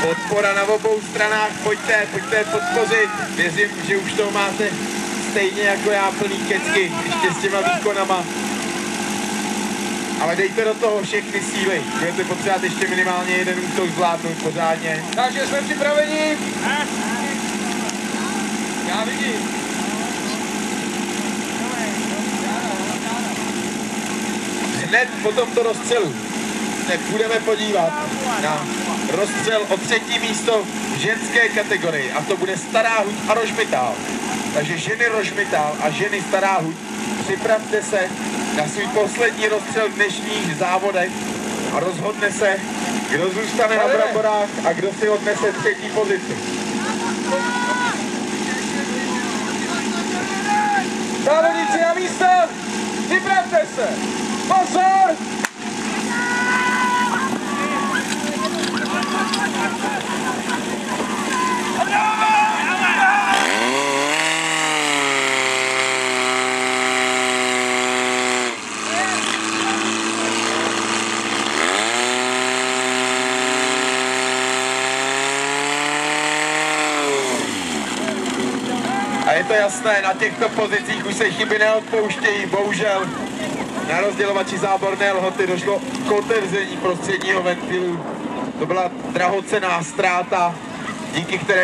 Podpora na obou stranách, pojďte podpořit. Věřím, že už to máte stejně jako já plný kecky, ještě s těma výkonama. Ale dejte do toho všechny síly. Budete potřebovat ještě minimálně jeden útok zvládnout pořádně. Takže jsme připraveni. Já vidím. Hned po tomto rozstřelu se budeme podívat na rozstřel o 3. místo v ženské kategorii. A to bude Stará huť a Rožmitál. Takže ženy Rožmitál a ženy Stará huť, připravte se na svůj poslední rozstřel v dnešních závodech a rozhodne se, kdo zůstane na bramborách a kdo si odnese 3. pozici. Závodníci na místa, připravte se! Pozor! A je to jasné, na těchto pozicích už se chyby neodpouštějí, bohužel. Na rozdělovači záborné lhoty došlo k otevření prostředního ventilu. To byla drahocenná ztráta, díky které